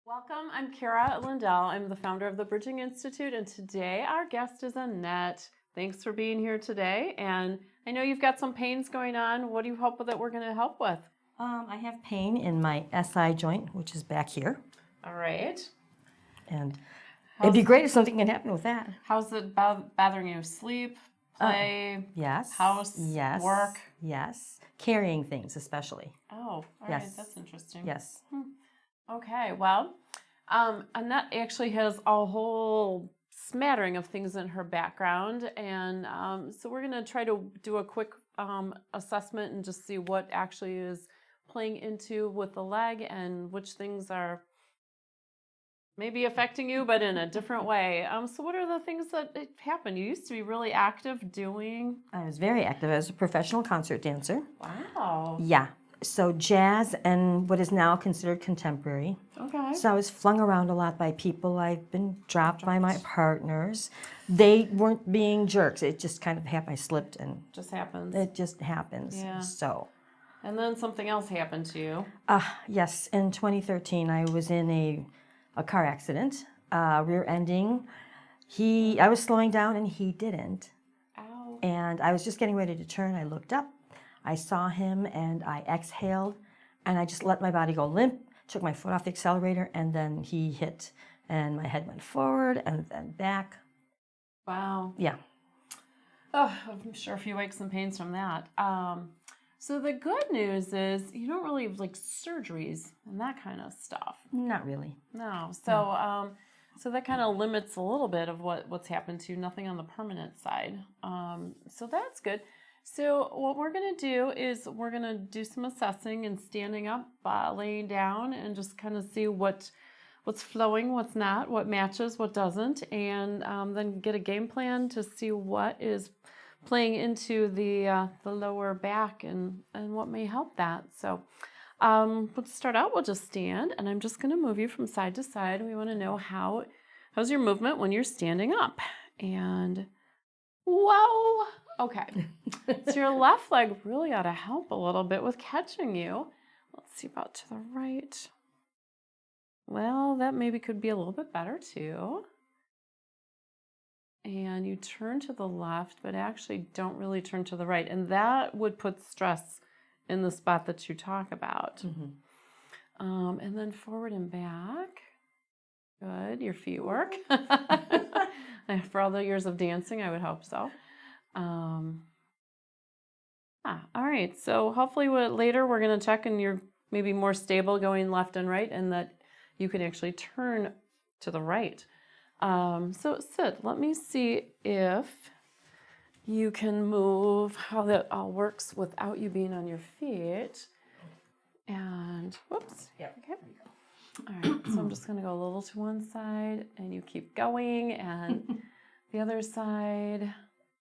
Welcome, I'm Kara Lindell. I'm the founder of the Bridging Institute, and today our guest is Annette. Thanks for being here today, and I know you've got some pains going on. What do you hope that we're going to help with? I have pain in my SI joint, which is back here, All right. and it'd be great if something can happen with that. How's it bothering you? Sleep, play, Yes. house, Yes. work? Yes. Carrying things, especially. Oh, all Yes. right, that's interesting. Yes. Okay, well, Annette actually has a whole smattering of things in her background, and so we're going to try to do a quick assessment and just see what actually is playing into with the leg and which things are maybe affecting you, but in a different way. So what are the things that happened? You used to be really active doing... I was very active as a professional concert dancer. Wow. Yeah. So jazz and what is now considered contemporary. Okay. So I was flung around a lot by people. I've been dropped by my partners. They weren't being jerks. It just kind of happened. I slipped and Just happens. it just happens. Yeah. So. And then something else happened to you. Yes, in 2013, I was in a car accident, rear ending. I was slowing down and he didn't. Ow. And I was just getting ready to turn. I looked up, I saw him, and I exhaled, and I just let my body go limp, took my foot off the accelerator, and then he hit, and my head went forward and then back. Wow. Yeah. Oh, I'm sure a few aches and pains from that. So the good news is you don't really have like surgeries and that kind of stuff. Not really. No. So so that kind of limits a little bit of what's happened to you. Nothing on the permanent side. So that's good. So what we're going to do is we're going to do some assessing and standing up, laying down, and just kind of see what's flowing, what's not, what matches, what doesn't, and then get a game plan to see what is playing into the lower back and what may help that. So let's start out. We'll just stand, and I'm just going to move you from side to side. We want to know how's your movement when you're standing up. And whoa, okay. So your left leg really ought to help a little bit with catching you. Let's see about to the right. Well, that maybe could be a little bit better too. And you turn to the left, but actually don't really turn to the right. And that would put stress in the spot that you talk about. Mm-hmm. And then forward and back. Good, your feet work. For all the years of dancing, I would hope so. All right, so hopefully later we're going to check and you're maybe more stable going left and right and that you can actually turn to the right. So sit, let me see if you can move, how that all works without you being on your feet. And whoops. Yep. Okay. All right, so I'm just going to go a little to one side and you keep going, and the other side,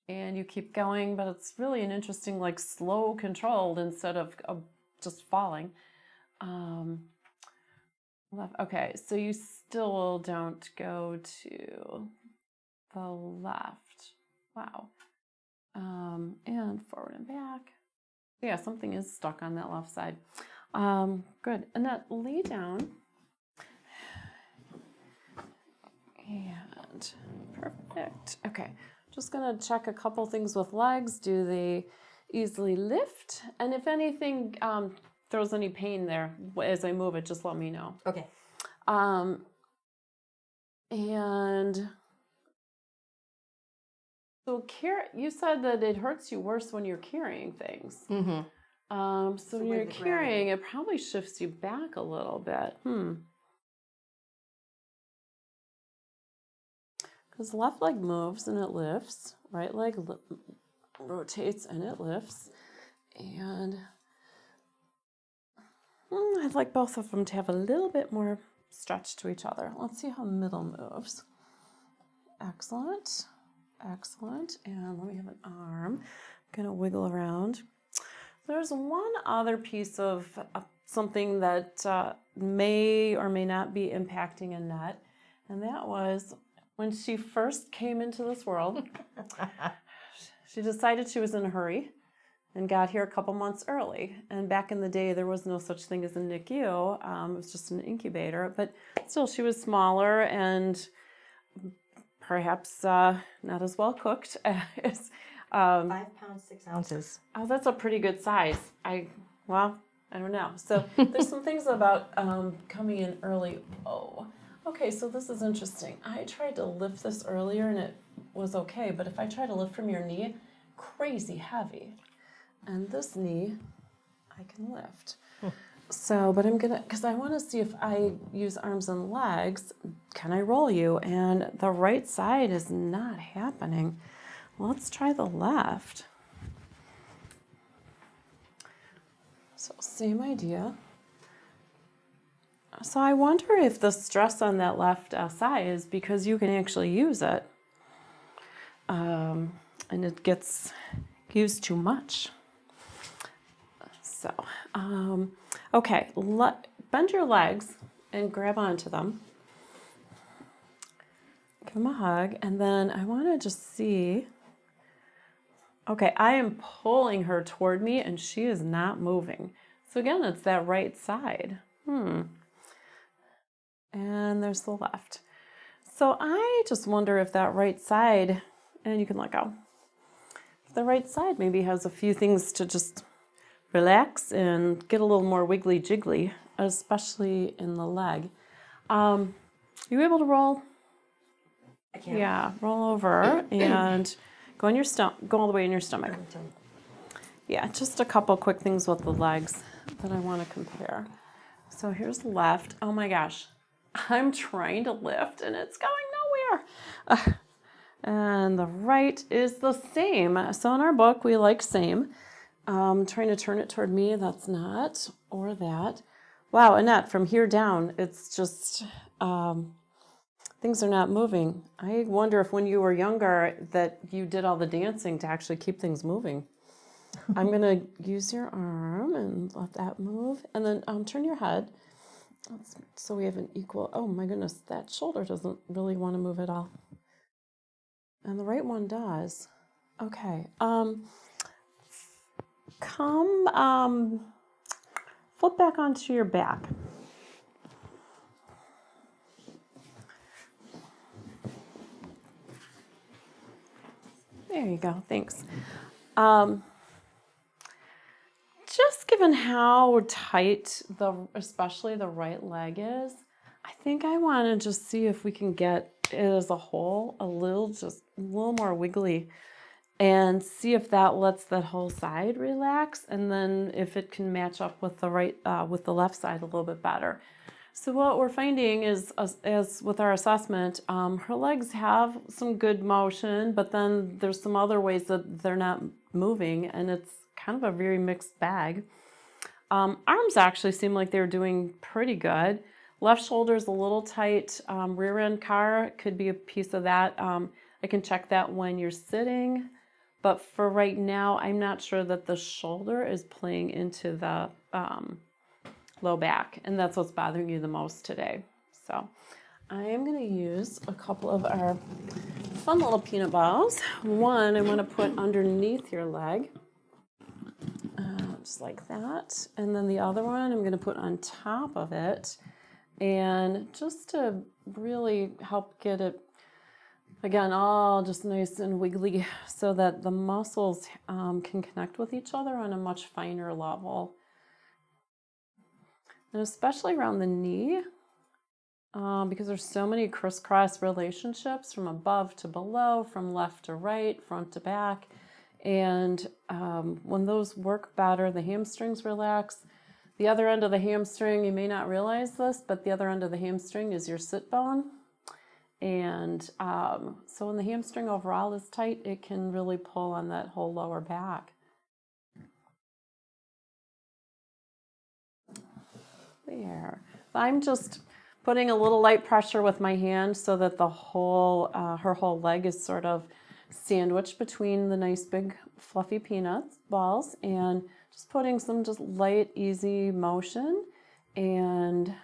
and you keep going, but it's really an interesting, like slow controlled instead of just falling. Left. Okay, so you still don't go to the left. Wow. And forward and back. Yeah, something is stuck on that left side. Good. Annette, lay down. And perfect. Okay, just gonna check a couple things with legs. Do they easily lift? And if anything throws any pain there as I move it, just let me know. Okay. And so you said that it hurts you worse when you're carrying things. Mm-hmm. So when you're carrying, it probably shifts you back a little bit. Because left leg moves and it lifts, right leg rotates and it lifts. And I'd like both of them to have a little bit more stretch to each other. Let's see how middle moves. Excellent. Excellent. And let me have an arm. I'm going to wiggle around. There's one other piece of something that may or may not be impacting Annette, and that was when she first came into this world, she decided she was in a hurry, and got here a couple months early. And back in the day, there was no such thing as a NICU. It was just an incubator, but still she was smaller and perhaps not as well cooked as 5 pounds 6 ounces. oh, that's a pretty good size. Well, I don't know. So there's some things about coming in early. Oh, okay, so this is interesting. I tried to lift this earlier and it was okay, but if I try to lift from your knee, crazy heavy. And this knee, I can lift. So, but I'm gonna, because I want to see if I use arms and legs, can I roll you? And the right side is not happening. Let's try the left. So same idea. So I wonder if the stress on that left side is because you can actually use it. And it gets used too much. So, okay, bend your legs and grab onto them. Give them a hug, and then I want to just see. Okay, I am pulling her toward me, and she is not moving. So again, it's that right side. And there's the left. So I just wonder if that right side, and you can let go. If the right side maybe has a few things to just relax and get a little more wiggly jiggly, especially in the leg. You able to roll? I can't. Yeah, roll over and go on your go all the way in your stomach. Yeah, just a couple quick things with the legs that I want to compare. So here's the left. Oh my gosh, I'm trying to lift and it's going nowhere. And the right is the same. So in our book, we like same. Trying to turn it toward me, that's not, or that. Wow, Annette, from here down, it's just, things are not moving. I wonder if when you were younger that you did all the dancing to actually keep things moving. I'm gonna use your arm and let that move, and then turn your head. So we have an equal, oh my goodness, that shoulder doesn't really want to move at all. And the right one does. Okay, flip back onto your back. There you go, thanks. Just given how tight especially the right leg is, I think I want to just see if we can get it as a whole just a little more wiggly and see if that lets that whole side relax, and then if it can match up with the with the left side a little bit better. So what we're finding is, as with our assessment, her legs have some good motion, but then there's some other ways that they're not moving, and it's kind of a very mixed bag. Arms actually seem like they're doing pretty good. Left shoulder's a little tight. Rear end car could be a piece of that. I can check that when you're sitting. But for right now, I'm not sure that the shoulder is playing into the low back, and that's what's bothering you the most today. So I am going to use a couple of our fun little peanut balls. One I'm going to put underneath your leg, just like that. And then the other one I'm going to put on top of it, and just to really help get it, again, all just nice and wiggly so that the muscles can connect with each other on a much finer level. And especially around the knee, because there's so many crisscross relationships from above to below, from left to right, front to back. And when those work better, the hamstrings relax. The other end of the hamstring, you may not realize this, but the other end of the hamstring is your sit bone. And so when the hamstring overall is tight, it can really pull on that whole lower back. There. I'm just putting a little light pressure with my hand so that the whole, her whole leg is sort of sandwiched between the nice big fluffy peanuts balls, and just putting some just light, easy motion, and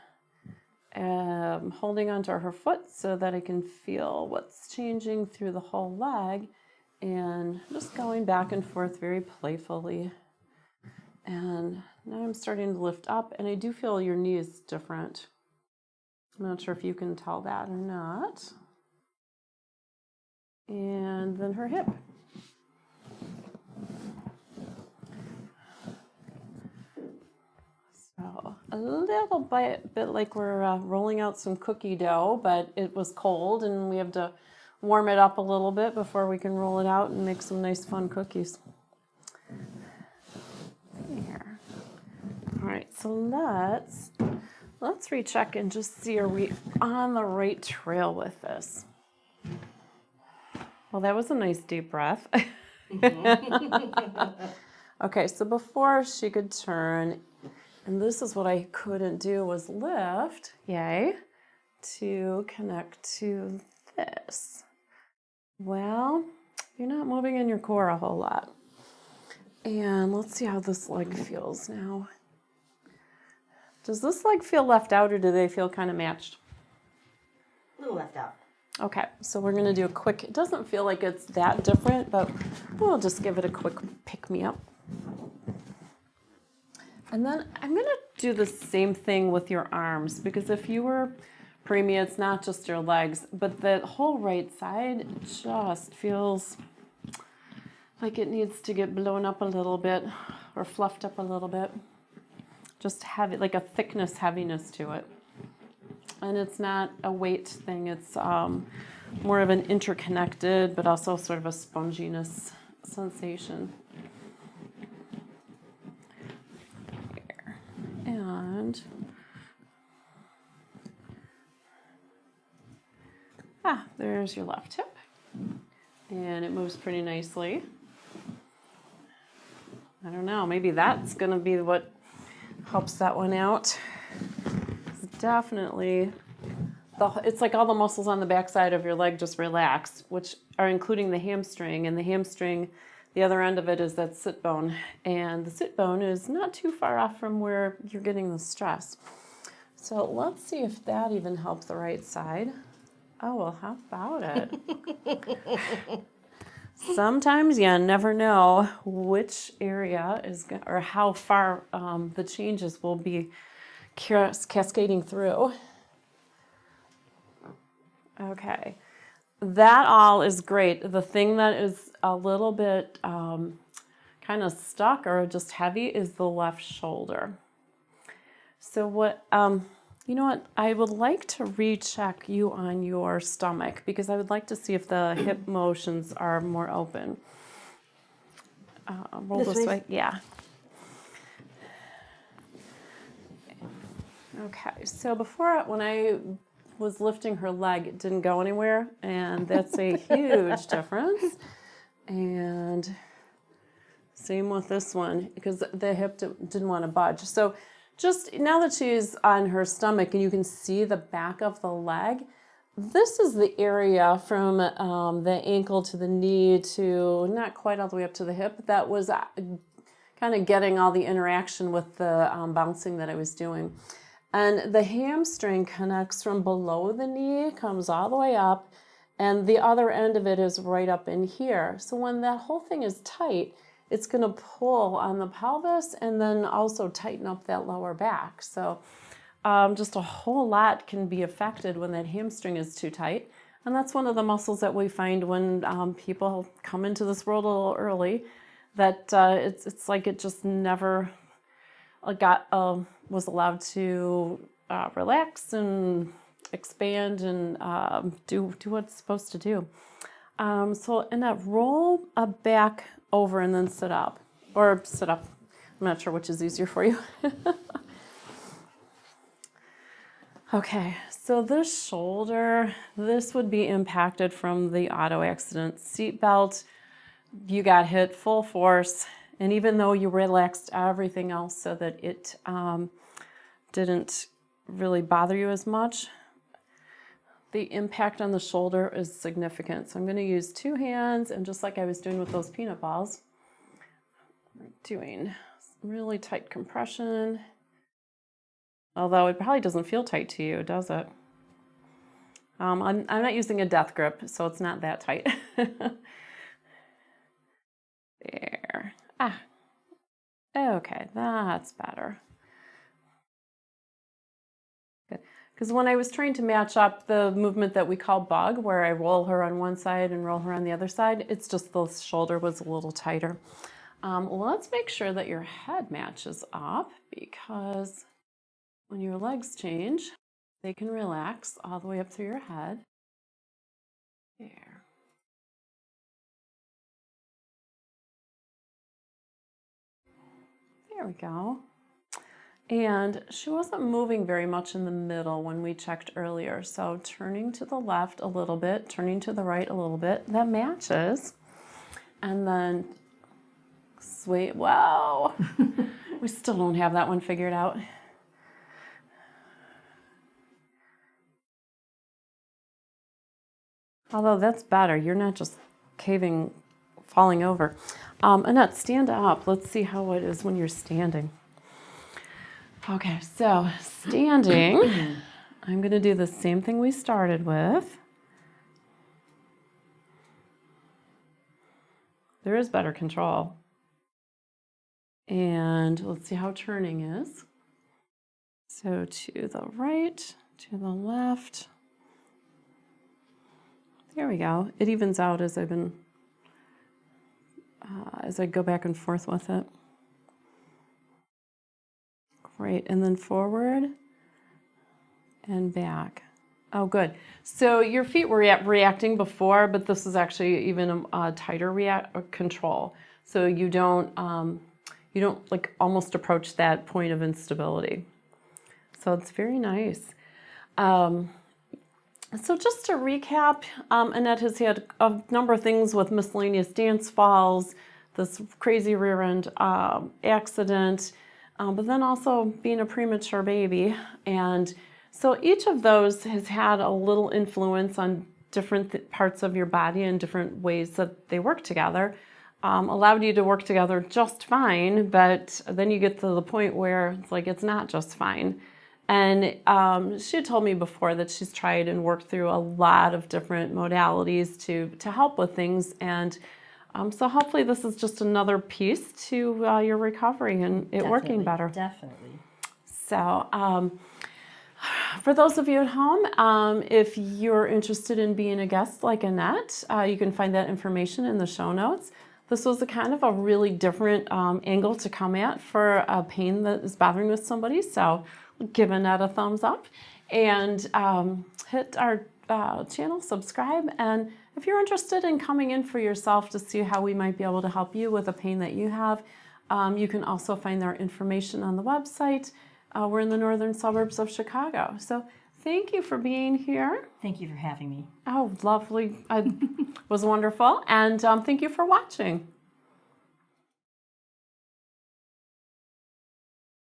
holding onto her foot so that I can feel what's changing through the whole leg, and just going back and forth very playfully. And now I'm starting to lift up, and I do feel your knee is different. I'm not sure if you can tell that or not. And then her hip. So a little bit like we're rolling out some cookie dough, but it was cold and we have to warm it up a little bit before we can roll it out and make some nice fun cookies. There. All right, so let's recheck and just see, are we on the right trail with this? Well, that was a nice deep breath. Okay, so before she could turn, and this is what I couldn't do, was lift, yay, to connect to this. Well, you're not moving in your core a whole lot. And let's see how this leg feels now. Does this leg feel left out, or do they feel kind of matched? A little left out. Okay, so we're gonna do a quick, it doesn't feel like it's that different, but we'll just give it a quick pick-me-up. And then I'm gonna do the same thing with your arms, because if you were preemie, it's not just your legs, but the whole right side just feels like it needs to get blown up a little bit or fluffed up a little bit. Just have it like a thickness, heaviness to it. And it's not a weight thing, it's more of an interconnected, but also sort of a sponginess sensation. Here. And there's your left hip. And it moves pretty nicely. I don't know, maybe that's gonna be what helps that one out. It's definitely, it's like all the muscles on the backside of your leg just relax, which are including the hamstring. And the hamstring, the other end of it is that sit bone. And the sit bone is not too far off from where you're getting the stress. So let's see if that even helps the right side. Oh, well, how about it? Sometimes you never know which area is, or how far the changes will be cascading through. Okay, that all is great. The thing that is a little bit kind of stuck or just heavy is the left shoulder. So what, you know what, I would like to recheck you on your stomach, because I would like to see if the hip motions are more open. Roll this way, yeah. Okay, so before, when I was lifting her leg, it didn't go anywhere, and that's a huge difference. And same with this one, because the hip didn't want to budge. So just now that she's on her stomach and you can see the back of the leg, this is the area from the ankle to the knee to not quite all the way up to the hip that was kind of getting all the interaction with the bouncing that I was doing. And the hamstring connects from below the knee, comes all the way up, and the other end of it is right up in here. So when that whole thing is tight, it's going to pull on the pelvis and then also tighten up that lower back. So just a whole lot can be affected when that hamstring is too tight. And that's one of the muscles that we find when people come into this world a little early, that it's like it just never was allowed to relax and expand and do what it's supposed to do. So Annette, roll back over and then sit up, or sit up. I'm not sure which is easier for you. Okay, so this shoulder, this would be impacted from the auto accident. Seatbelt, you got hit full force, and even though you relaxed everything else so that it didn't really bother you as much, the impact on the shoulder is significant. So I'm going to use two hands, and just like I was doing with those peanut balls, doing really tight compression. Although it probably doesn't feel tight to you, does it? I'm not using a death grip, so it's not that tight. There. Okay, that's better. Good. Because when I was trying to match up the movement that we call bug, where I roll her on one side and roll her on the other side, it's just the shoulder was a little tighter. Let's make sure that your head matches up, because when your legs change, they can relax all the way up through your head. There. There we go. And she wasn't moving very much in the middle when we checked earlier. So turning to the left a little bit, turning to the right a little bit, that matches. And then sweet, wow. We still don't have that one figured out. Although that's better. You're not just caving, falling over. Annette, stand up. Let's see how it is when you're standing. Okay, so standing, I'm going to do the same thing we started with. There is better control. And let's see how turning is. So to the right, to the left. There we go. It evens out as I've been, as I go back and forth with it. Great, and then forward and back. Oh, good. So your feet were reacting before, but this is actually even a tighter control. So you don't like almost approach that point of instability. So it's very nice. So just to recap, Annette has had a number of things with miscellaneous dance falls, this crazy rear end accident, but then also being a premature baby. And so each of those has had a little influence on different parts of your body and different ways that they work together. Allowed you to work together just fine, but then you get to the point where it's like it's not just fine. And she had told me before that she's tried and worked through a lot of different modalities to help with things. And so hopefully this is just another piece to your recovery and it working better. Definitely. So for those of you at home, if you're interested in being a guest like Annette, you can find that information in the show notes. This was a kind of a really different angle to come at for a pain that is bothering with somebody. So give Annette a thumbs up and hit our channel, subscribe. And if you're interested in coming in for yourself to see how we might be able to help you with a pain that you have, you can also find our information on the website. We're in the northern suburbs of Chicago. So thank you for being here. Thank you for having me. Oh, lovely. It was wonderful. And thank you for watching.